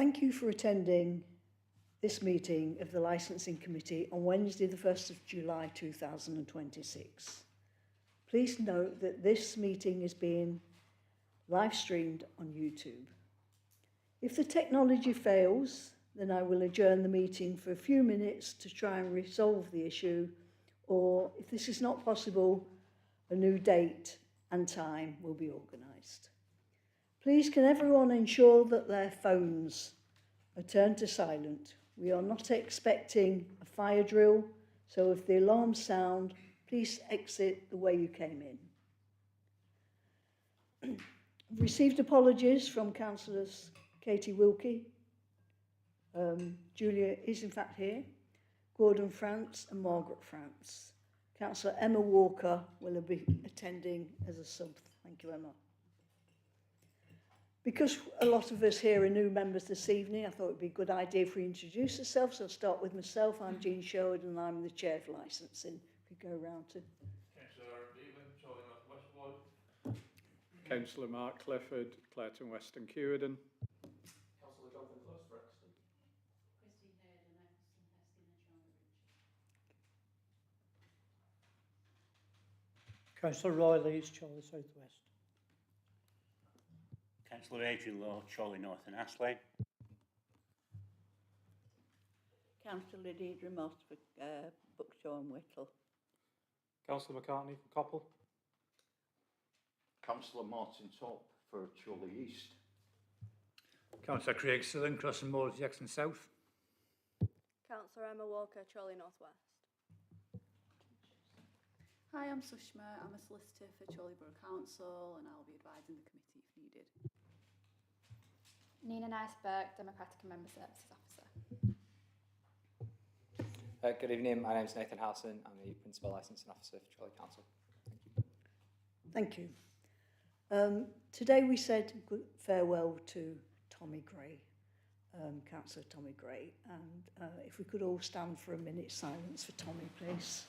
Thank you for attending this meeting of the Licensing Committee on Wednesday the 1st of July 2026. Please note that this meeting is being live streamed on YouTube. If the technology fails, then I will adjourn the meeting for a few minutes to try and resolve the issue, or if this is not possible, a new date and time will be organised. Please can everyone ensure that their phones are turned to silent. We are not expecting a fire drill, so if the alarms sound, please exit the way you came in. I've received apologies from Councillors Katie Wilkie, Julia is in fact here, Gordon France and Margaret France. Councillor Emma Walker will be attending as a sub. Thank you, Emma. Because a lot of us here are new members this evening, I thought it would be a good idea if we introduce ourselves. So I'll start with myself. I'm Jean Sherwood and I'm the Chair for Licensing. If we go around to... Councillor Beetman, Charlie North West Ward. Councillor Mark Clifford, Clareton Weston Kewarden. Councillor Jonathan Close, Brixton. Christine Hayden, Exton, Heskin and Chandler Ridge. Councillor Riley, Charlie South West. Councillor Adrian Law, Charlie North and Astley. Councillor Deidre Moss for Buckshaw and Whittle. Councillor McCartney for Coppell. Councillor Martin Top for Chorley East. Councillor Craig Southern, Cross and Moors, Jackson South. Councillor Emma Walker, Chorley North West. Hi, I'm Sushma. I'm a solicitor for Chorley Borough Council and I'll be advising the committee if needed. Nina Nice-Burke, Democratic and Member Services Officer. Good evening, my name is Nathan Howson. I'm the Principal Licensing Officer for Chorley Council. Thank you. Today we said good farewell to Tommy Gray, Councillor Tommy Gray, and if we could all stand for a minute's silence for Tommy, please.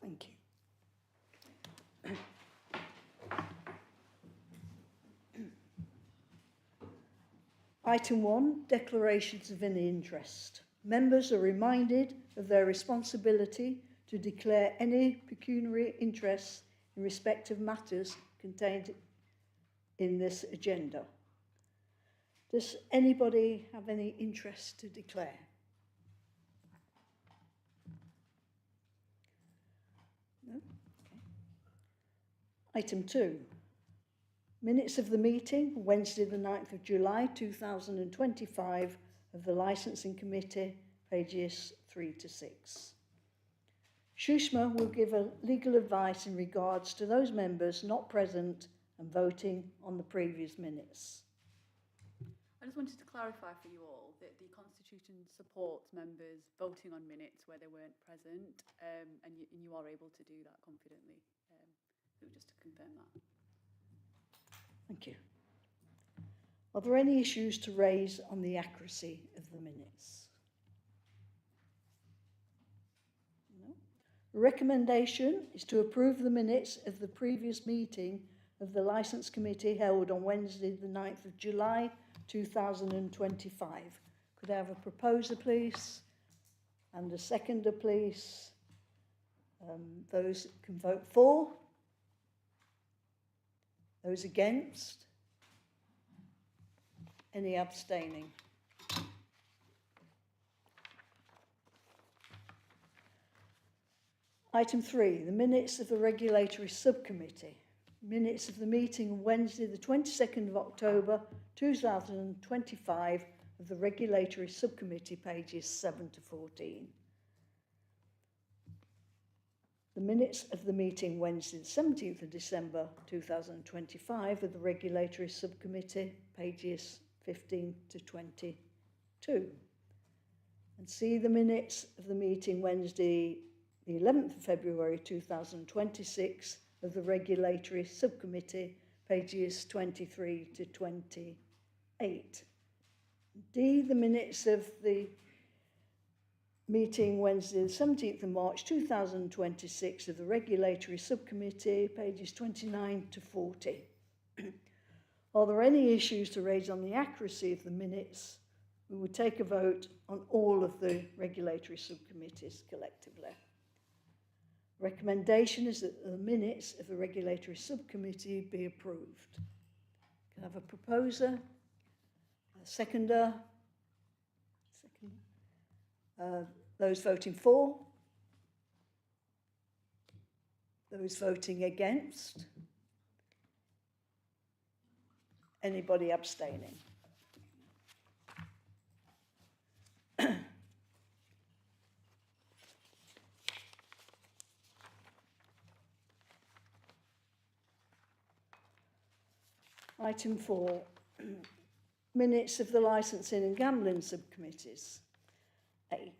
Thank you. Item 1, declarations of any interest. Members are reminded of their responsibility to declare any pecuniary interests in respect of matters contained in this agenda. Does anybody have any interest to declare? No? Okay. Item 2. Minutes of the meeting, Wednesday the 9th of July 2025 of the Licensing Committee, pages 3 to 6. Shushma will give a legal advice in regards to those members not present and voting on the previous minutes. I just wanted to clarify for you all that the Constitution supports members voting on minutes where they weren't present, and you are able to do that confidently. So just to confirm that. Thank you. Are there any issues to raise on the accuracy of the minutes? No. The recommendation is to approve the minutes of the previous meeting of the Licence Committee held on Wednesday the 9th of July 2025. Could I have a proposer, please? And a seconder, please? Those can vote for. Those against? Any abstaining? Item 3, the minutes of the Regulatory Subcommittee. Minutes of the meeting on Wednesday the 22nd of October 2025 of the Regulatory Subcommittee, pages 7 to 14. The minutes of the meeting Wednesday the 17th of December 2025 of the Regulatory Subcommittee, pages 15 to 22. And see the minutes of the meeting Wednesday the 11th of February 2026 of the Regulatory Subcommittee, pages 23 to 28. D, the minutes of the meeting Wednesday the 17th of March 2026 of the Regulatory Subcommittee, pages 29 to 40. Are there any issues to raise on the accuracy of the minutes? We would take a vote on all of the Regulatory Subcommittees collectively. Recommendation is that the minutes of the Regulatory Subcommittee be approved. Can I have a proposer? A seconder? Those voting for? Those voting against? Anybody abstaining? Item 4, minutes of the Licensing and Gambling Subcommittees. A,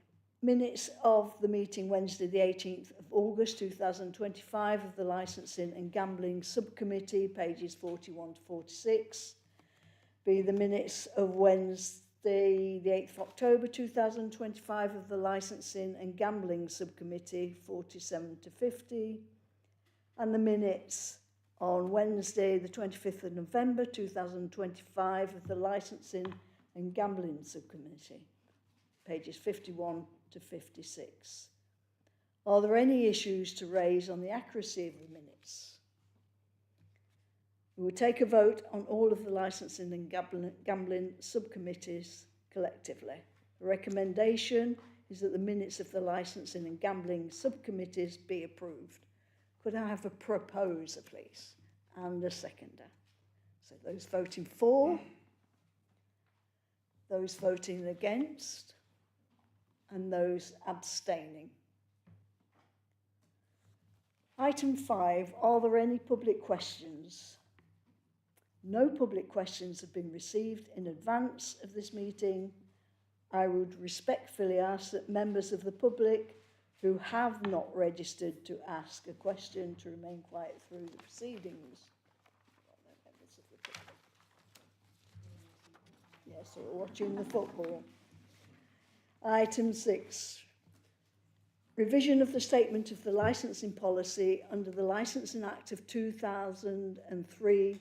minutes of the meeting Wednesday the 18th of August 2025 of the Licensing and Gambling Subcommittee, pages 41 to 46. B, the minutes of Wednesday the 8th of October 2025 of the Licensing and Gambling Subcommittee, 47 to 50. And the minutes on Wednesday the 25th of November 2025 of the Licensing and Gambling Subcommittee, pages 51 to 56. Are there any issues to raise on the accuracy of the minutes? We will take a vote on all of the Licensing and Gambling Subcommittees collectively. The recommendation is that the minutes of the Licensing and Gambling Subcommittees be approved. Could I have a proposer, please, and a seconder? So those voting for, those voting against, and those abstaining. Item 5, are there any public questions? No public questions have been received in advance of this meeting. I would respectfully ask that members of the public who have not registered to ask a question to remain quiet through the proceedings. Yes, we're watching the football. Item 6, revision of the statement of the licensing policy under the Licensing Act of 2003,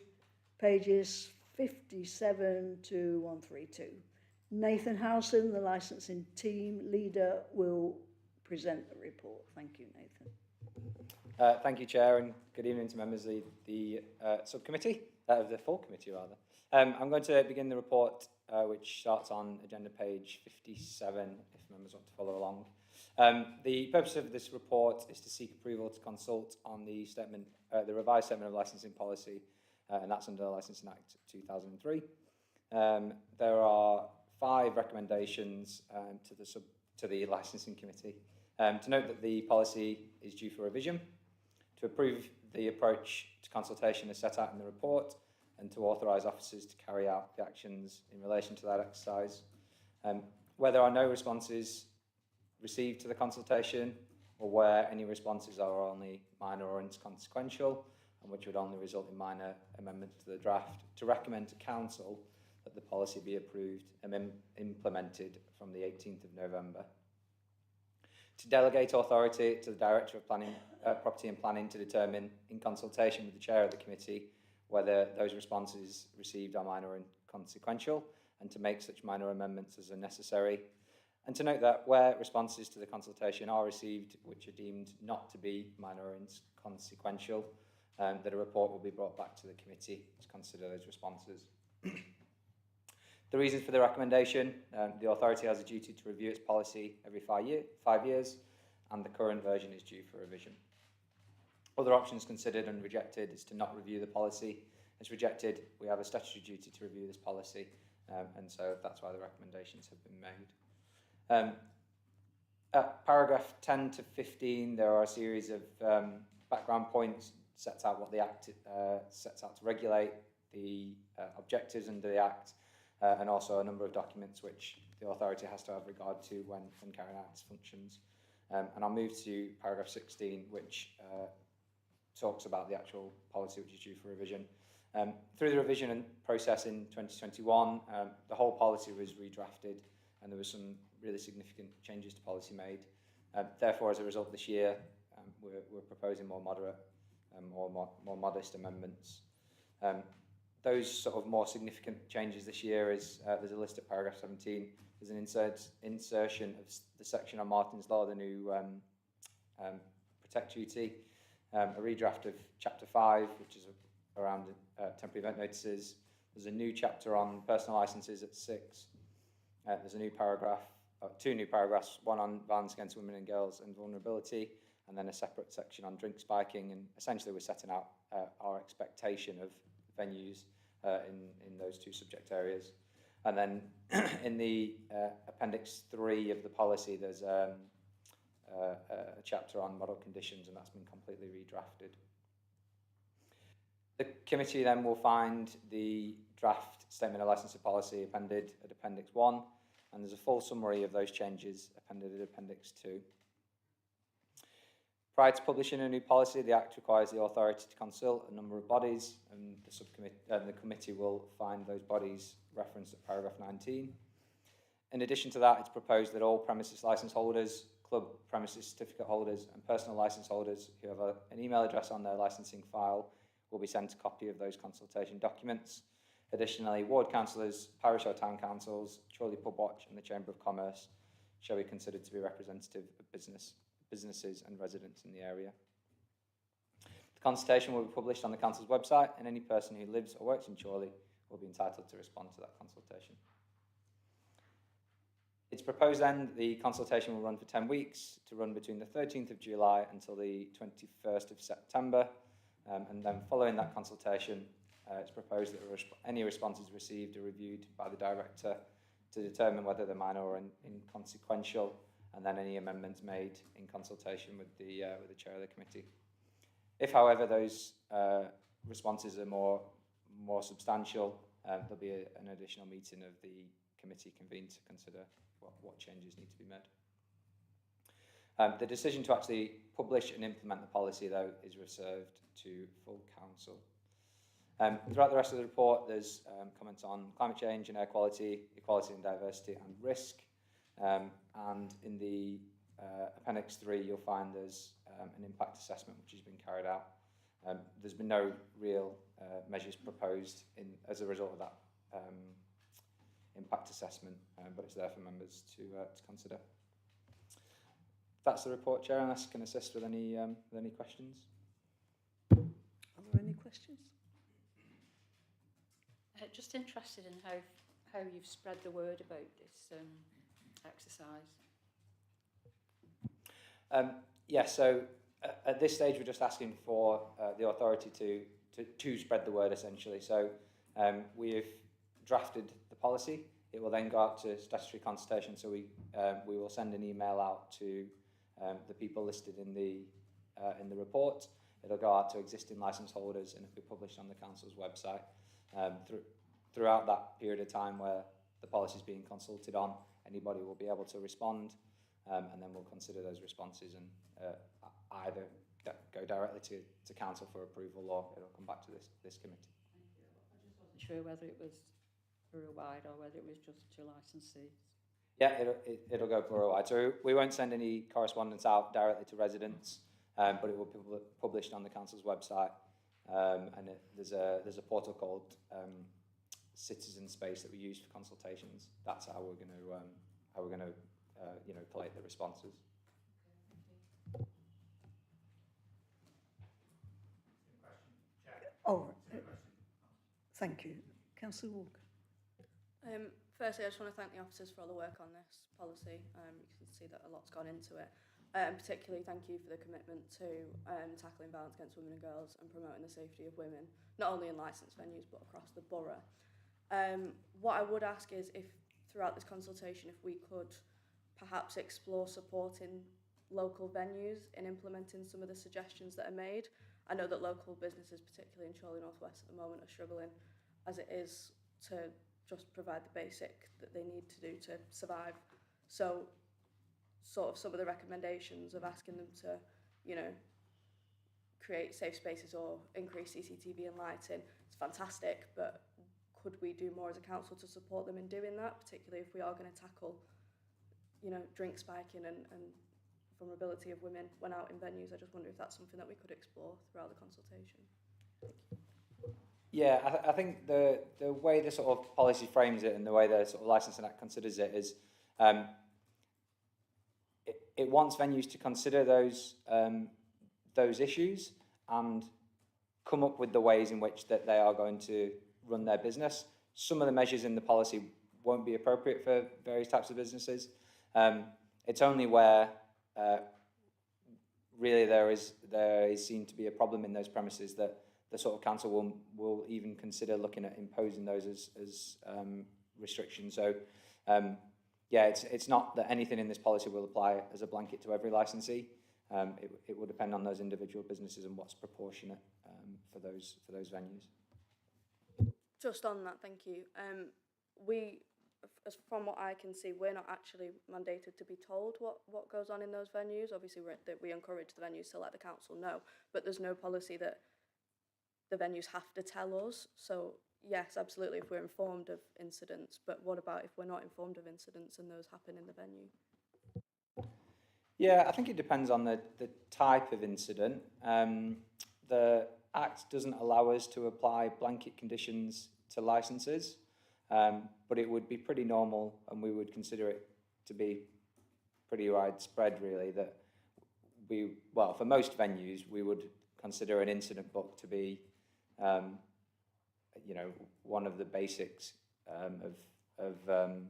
pages 57 to 132. Nathan Howson, the licensing team leader, will present the report. Thank you, Nathan. Thank you, Chair, and good evening to members of the subcommittee, of the full committee rather. I'm going to begin the report, which starts on agenda page 57, if members want to follow along. The purpose of this report is to seek approval to consult on the statement, the revised statement of licensing policy, and that's under the Licensing Act 2003. There are 5 recommendations to the licensing committee. To note that the policy is due for revision, to approve the approach to consultation as set out in the report, and to authorise officers to carry out the actions in relation to that exercise. Where there are no responses received to the consultation, or where any responses are only minor or inconsequential, and which would only result in minor amendments to the draft, to recommend to Council that the policy be approved and implemented from the 18th of November. To delegate authority to the Director of Planning, Property and Planning to determine, in consultation with the Chair of the Committee, whether those responses received are minor and consequential, and to make such minor amendments as are necessary. And to note that where responses to the consultation are received which are deemed not to be minor and consequential, that a report will be brought back to the committee to consider those responses. The reasons for the recommendation: the authority has a duty to review its policy every 5 years, and the current version is due for revision. Other options considered and rejected is to not review the policy. It's rejected. We have a statutory duty to review this policy, and so that's why the recommendations have been made. At paragraph 10 to 15, there are a series of background points, sets out what the Act sets out to regulate, the objectives under the Act, and also a number of documents which the authority has to have regard to when carrying out its functions. And I'll move to paragraph 16, which talks about the actual policy which is due for revision. Through the revision process in 2021, the whole policy was redrafted, and there were some really significant changes to policy made. Therefore, as a result, this year we're proposing more moderate or more modest amendments. Those sort of more significant changes this year is there's a list at paragraph 17. There's an insertion of the section on Martin's Law, the new protect duty, a redraft of chapter 5, which is around temporary event notices. There's a new chapter on personal licences at 6. There's a new paragraph, two new paragraphs, one on violence against women and girls and vulnerability, and then a separate section on drink spiking. And essentially we're setting out our expectation of venues in those two subject areas. And then in the appendix 3 of the policy, there's a chapter on model conditions, and that's been completely redrafted. The committee then will find the draft statement of licensing policy appended at appendix 1, and there's a full summary of those changes appended at appendix 2. Prior to publishing a new policy, the Act requires the authority to consult a number of bodies, and the committee will find those bodies referenced at paragraph 19. In addition to that, it's proposed that all premises licence holders, club premises certificate holders and personal licence holders who have an email address on their licensing file will be sent a copy of those consultation documents. Additionally, ward councillors, parish or town councils, Chorley Pub Watch and the Chamber of Commerce shall be considered to be representative of businesses and residents in the area. The consultation will be published on the council's website, and any person who lives or works in Chorley will be entitled to respond to that consultation. It's proposed then the consultation will run for 10 weeks, to run between the 13th of July until the 21st of September. And then following that consultation, it's proposed that any responses received are reviewed by the director to determine whether they're minor or inconsequential, and then any amendments made in consultation with the chair of the committee. If, however, those responses are more substantial, there'll be an additional meeting of the committee convened to consider what changes need to be made. The decision to actually publish and implement the policy, though, is reserved to full council. Throughout the rest of the report, there's comments on climate change and air quality, equality and diversity, and risk. And in the appendix 3, you'll find there's an impact assessment which has been carried out. There's been no real measures proposed as a result of that impact assessment, but it's there for members to consider. That's the report, Chair, unless I can assist with any questions. Are there any questions? Just interested in how you've spread the word about this exercise. Yeah, so at this stage, we're just asking for the authority to spread the word, essentially. So we've drafted the policy. It will then go out to statutory consultation. So we will send an email out to the people listed in the report. It'll go out to existing licence holders and it'll be published on the council's website. Throughout that period of time where the policy is being consulted on, anybody will be able to respond, and then we'll consider those responses and either go directly to council for approval or it'll come back to this committee. I just wasn't sure whether it was borough-wide or whether it was just to licensees. Yeah, it'll go borough-wide. So we won't send any correspondence out directly to residents, but it will be published on the council's website. And there's a portal called Citizen Space that we use for consultations. That's how we're going to collate the responses. Oh, thank you. Councillor Walker. Firstly, I just want to thank the officers for all the work on this policy. You can see that a lot's gone into it. Particularly thank you for the commitment to tackling violence against women and girls and promoting the safety of women, not only in licensed venues but across the borough. What I would ask is if throughout this consultation, if we could perhaps explore supporting local venues in implementing some of the suggestions that are made. I know that local businesses, particularly in Chorley North West at the moment, are struggling as it is to just provide the basic that they need to do to survive. So sort of some of the recommendations of asking them to, you know, create safe spaces or increase CCTV and lighting, it's fantastic, but could we do more as a council to support them in doing that, particularly if we are going to tackle, you know, drink spiking and vulnerability of women when out in venues? I just wonder if that's something that we could explore throughout the consultation. Yeah, I think the way the sort of policy frames it and the way the sort of Licensing Act considers it is it wants venues to consider those issues and come up with the ways in which that they are going to run their business. Some of the measures in the policy won't be appropriate for various types of businesses. It's only where really there is seen to be a problem in those premises that the sort of council will even consider looking at imposing those as restrictions. So yeah, it's not that anything in this policy will apply as a blanket to every licensee. It will depend on those individual businesses and what's proportionate for those venues. Just on that, thank you. We, as from what I can see, we're not actually mandated to be told what goes on in those venues. Obviously, we encourage the venues to let the council know, but there's no policy that the venues have to tell us. So yes, absolutely, if we're informed of incidents, but what about if we're not informed of incidents and those happen in the venue? Yeah, I think it depends on the type of incident. The Act doesn't allow us to apply blanket conditions to licences, but it would be pretty normal, and we would consider it to be pretty widespread, really, that for most venues, we would consider an incident book to be, you know, one of the basics of the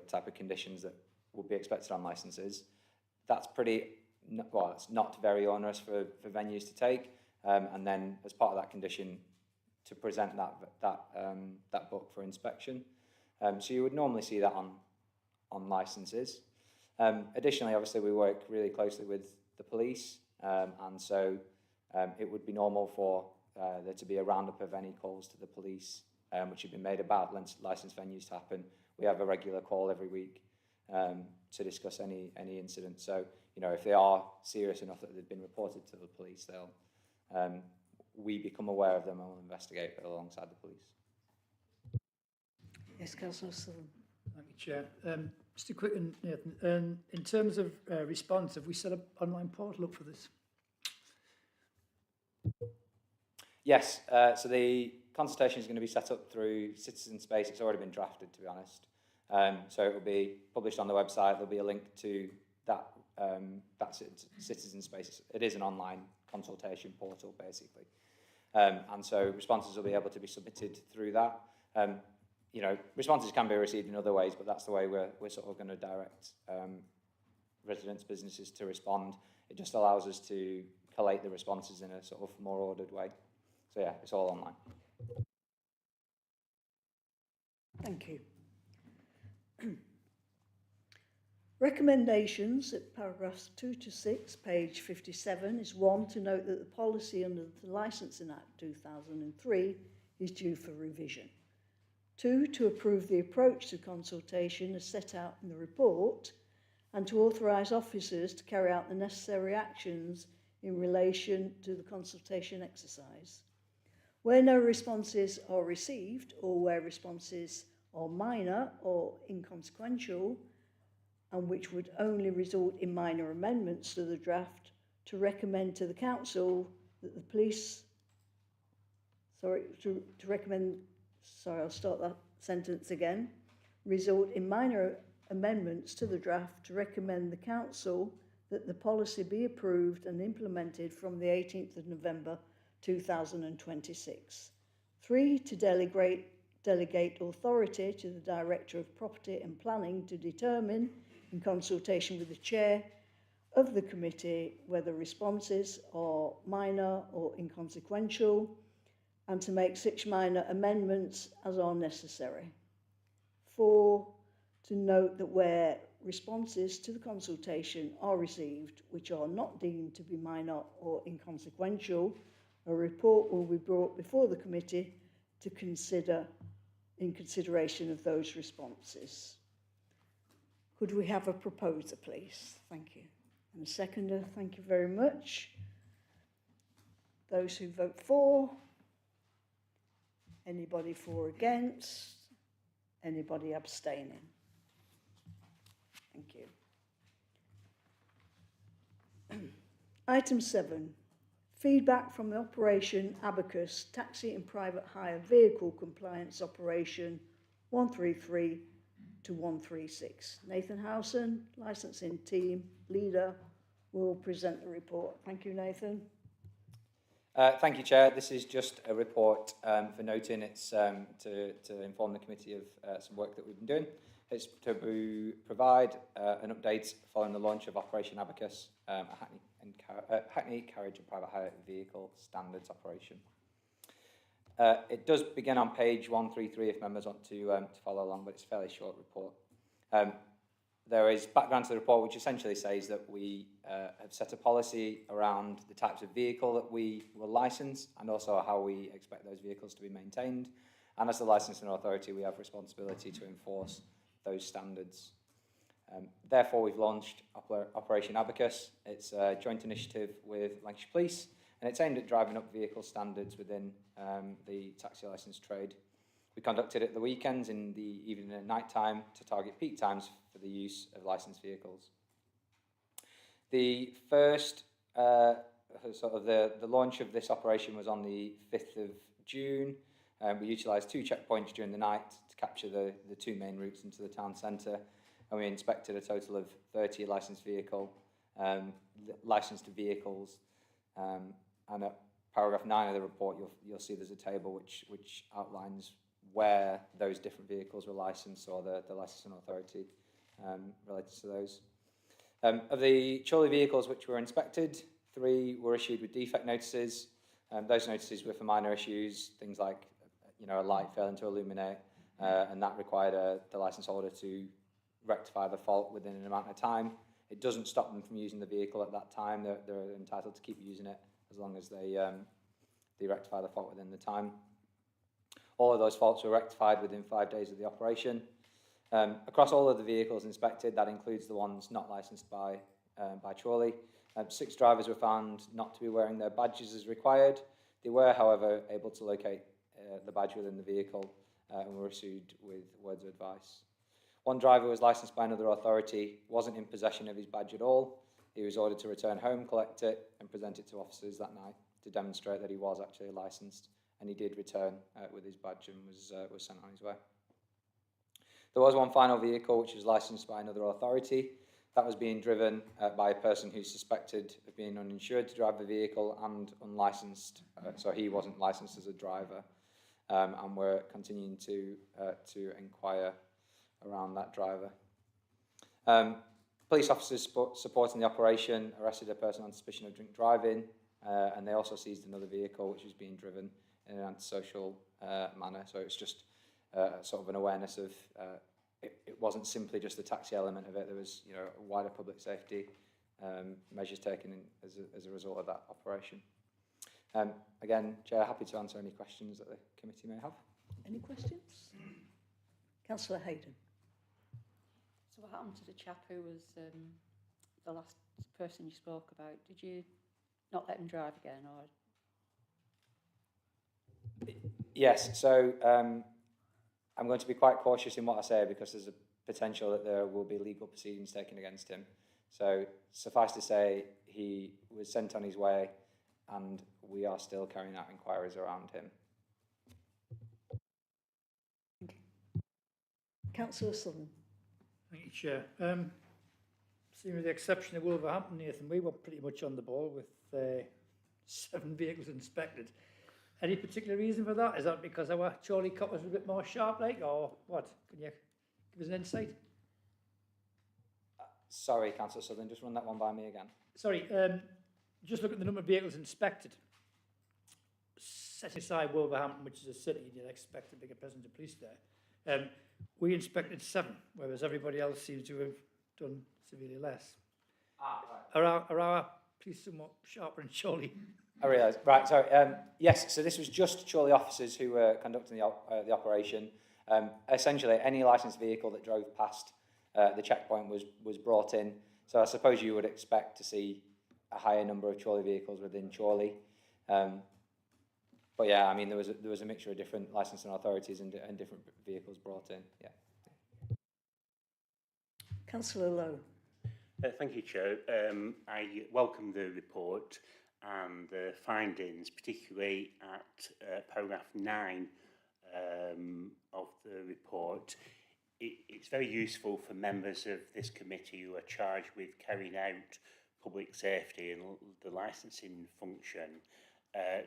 type of conditions that would be expected on licences. That's it's not very onerous for venues to take, and then as part of that condition, to present that book for inspection. So you would normally see that on licences. Additionally, obviously, we work really closely with the police, and so it would be normal for there to be a roundup of any calls to the police which have been made about licensed venues to happen. We have a regular call every week to discuss any incidents. So, you know, if they are serious enough that they've been reported to the police, we become aware of them and will investigate alongside the police. Yes, Councillor Sutherland. Thank you, Chair. Just a quick one, Nathan. In terms of response, have we set up online portal up for this? Yes, so the consultation is going to be set up through Citizen Space. It's already been drafted, to be honest. So it will be published on the website. There'll be a link to that Citizen Space. It is an online consultation portal, basically. And so responses will be able to be submitted through that. You know, responses can be received in other ways, but that's the way we're sort of going to direct residents, businesses to respond. It just allows us to collate the responses in a sort of more ordered way. So yeah, it's all online. Thank you. Recommendations at paragraphs 2 to 6, page 57, is 1, to note that the policy under the Licensing Act 2003 is due for revision. 2, to approve the approach to consultation as set out in the report and to authorise officers to carry out the necessary actions in relation to the consultation exercise. Where no responses are received, or where responses are minor or inconsequential, and which would only result in minor amendments to the draft, to recommend to the council that the police, I'll start that sentence again, result in minor amendments to the draft to recommend the council that the policy be approved and implemented from the 18th of November 2026. 3, to delegate delegate authority to the Director of Property and Planning to determine, in consultation with the Chair of the committee, whether responses are minor or inconsequential, and to make such minor amendments as are necessary. 4, to note that where responses to the consultation are received which are not deemed to be minor or inconsequential, a report will be brought before the committee to consider in consideration of those responses. Could we have a proposer, please? Thank you. And a seconder, thank you very much. Those who vote for? Anybody for or against? Anybody abstaining? Thank you. Item 7, feedback from the Operation Abacus Taxi and Private Hire Vehicle Compliance Operation 133 to 136. Nathan Howson, licensing team leader, will present the report. Thank you, Nathan. Thank you, Chair. This is just a report for noting. It's to inform the committee of some work that we've been doing. It's to provide an update following the launch of Operation Abacus, a Hackney Carriage and Private Hire Vehicle Standards Operation. It does begin on page 133 if members want to follow along, but it's a fairly short report. There is background to the report which essentially says that we have set a policy around the types of vehicle that we will license and also how we expect those vehicles to be maintained. And as the licensing authority, we have responsibility to enforce those standards. Therefore, we've launched Operation Abacus. It's a joint initiative with Lancashire Police, and it's aimed at driving up vehicle standards within the taxi licence trade. We conducted it at the weekends, in the evening and night time, to target peak times for the use of licensed vehicles. The first the launch of this operation was on the 5th of June. We utilised 2 checkpoints during the night to capture the 2 main routes into the town centre, and we inspected a total of 30 licensed vehicles. And at paragraph 9 of the report, you'll see there's a table which outlines where those different vehicles were licensed, or the licensing authority related to those. Of the Chorley vehicles which were inspected, 3 were issued with defect notices. Those notices were for minor issues, things like a light failing to illuminate, and that required the licence holder to rectify the fault within an amount of time. It doesn't stop them from using the vehicle at that time. They're entitled to keep using it as long as they rectify the fault within the time. All of those faults were rectified within 5 days of the operation. Across all of the vehicles inspected, that includes the ones not licensed by Chorley, 6 drivers were found not to be wearing their badges as required. They were, however, able to locate the badge within the vehicle and were issued with words of advice. 1 driver was licensed by another authority, wasn't in possession of his badge at all. He was ordered to return home, collect it, and present it to officers that night to demonstrate that he was actually licensed, and he did return with his badge and was sent on his way. There was 1 final vehicle which was licensed by another authority. That was being driven by a person who's suspected of being uninsured to drive the vehicle and unlicensed, so he wasn't licensed as a driver, and we're continuing to inquire around that driver. Police officers supporting the operation arrested a person on suspicion of drink driving, and they also seized another vehicle which was being driven in an antisocial manner. So it's just sort of an awareness of it wasn't simply just the taxi element of it. There was wider public safety measures taken as a result of that operation. Again, Chair, happy to answer any questions that the committee may have. Any questions? Councillor Hayden. So what happened to the chap who was the last person you spoke about? Did you not let him drive again, or? Yes, so I'm going to be quite cautious in what I say because there's a potential that there will be legal proceedings taken against him. So suffice to say, he was sent on his way and we are still carrying out inquiries around him. Councillor Sutherland. Thank you, Chair. Seeing with the exception of Wolverhampton, Nathan, we were pretty much on the ball with 7 vehicles inspected. Any particular reason for that? Is that because our Chorley coppers were a bit more sharp, like, or what? Can you give us an insight? Sorry, Councillor Southern, just run that one by me again. Sorry, just look at the number of vehicles inspected. Setting aside Wolverhampton, which is a city, you'd expect a bigger presence of police there. We inspected 7, whereas everybody else seems to have done severely less. Are our police somewhat sharper in Chorley? I realise. Right, sorry. Yes, so this was just Chorley officers who were conducting the operation. Essentially, any licensed vehicle that drove past the checkpoint was brought in. So I suppose you would expect to see a higher number of Chorley vehicles within Chorley. But yeah, I mean, there was a mixture of different licensing authorities and different vehicles brought in. Yeah. Councillor Lowe. Thank you, Chair. I welcome the report and the findings, particularly at paragraph 9 of the report. It's very useful for members of this committee who are charged with carrying out public safety and the licensing function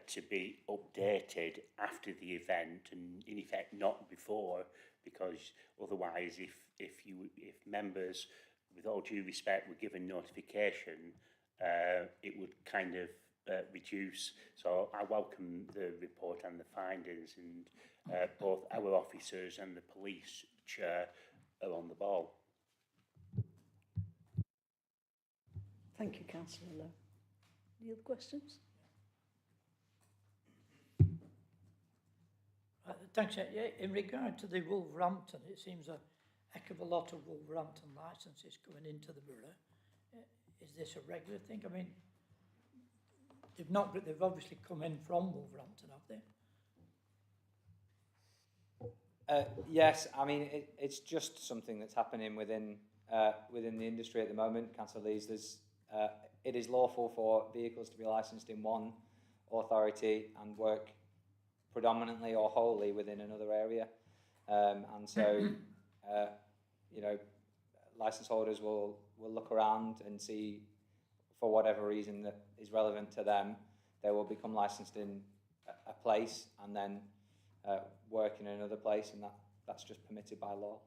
to be updated after the event, and in effect not before, because otherwise if members, with all due respect, were given notification, it would kind of reduce. So I welcome the report and the findings, and both our officers and the police chair are on the ball. Thank you, Councillor Lowe. Any other questions? Thanks. In regard to the Wolverhampton, it seems a heck of a lot of Wolverhampton licences coming into the borough. Is this a regular thing? I mean, they've obviously come in from Wolverhampton, have they? Yes, I mean, it's just something that's happening within the industry at the moment, Councillor Lees. It is lawful for vehicles to be licensed in one authority and work predominantly or wholly within another area. And so, you know, licence holders will look around and see, for whatever reason that is relevant to them, they will become licensed in a place and then work in another place, and that's just permitted by law.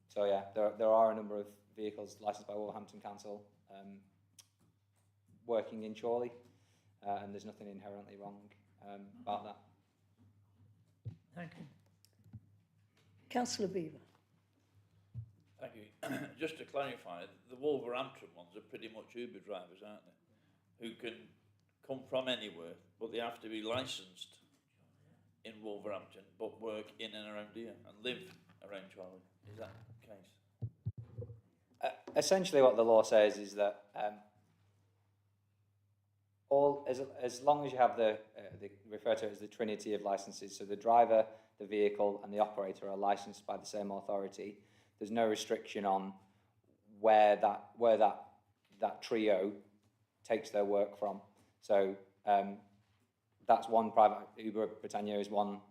So yeah, there are a number of vehicles licensed by Wolverhampton Council working in Chorley, and there's nothing inherently wrong about that. Thank you. Councillor Beaver. Thank you. Just to clarify, the Wolverhampton ones are pretty much Uber drivers, aren't they? Who can come from anywhere, but they have to be licensed in Wolverhampton, but work in and around here and live around Chorley. Is that the case? Essentially what the law says is that as long as you have they refer to it as the trinity of licenses, so the driver, the vehicle and the operator are licensed by the same authority, there's no restriction on where that trio takes their work from. So that's one private, Uber Britannia is one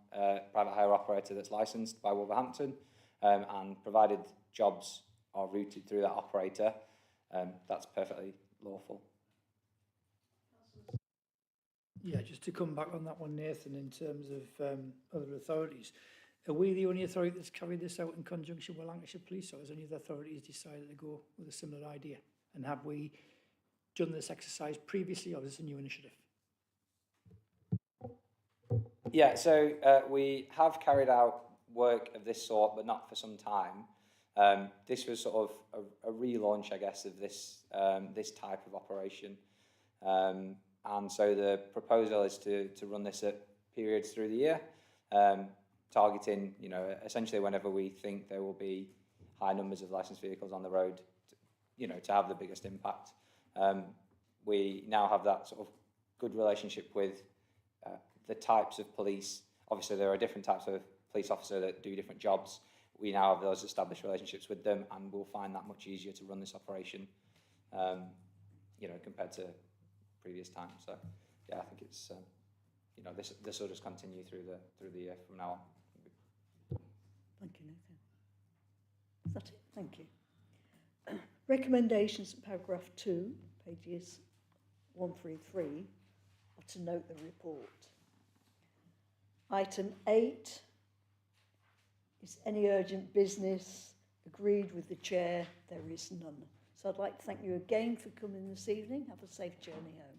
private hire operator that's licensed by Wolverhampton, and provided jobs are routed through that operator, that's perfectly lawful. Yeah, just to come back on that one, Nathan, in terms of other authorities, are we the only authority that's carried this out in conjunction with Lancashire Police, or has any of the authorities decided to go with a similar idea? And have we done this exercise previously, or is this a new initiative? Yeah, so we have carried out work of this sort, but not for some time. This was sort of a relaunch, I guess, of this this type of operation. And so the proposal is to run this at periods through the year, targeting, you know, essentially whenever we think there will be high numbers of licensed vehicles on the road, to have the biggest impact. We now have that sort of good relationship with the types of police. Obviously, there are different types of police officer that do different jobs. We now have those established relationships with them, and we'll find that much easier to run this operation, compared to previous times. So, yeah, I think it's, this will just continue through the year from now on. Thank you, Nathan. Is that it? Thank you. Recommendations, paragraph 2, pages 133, are to note the report. Item 8 is any urgent business. Agreed with the chair, there is none. So I'd like to thank you again for coming this evening. Have a safe journey home.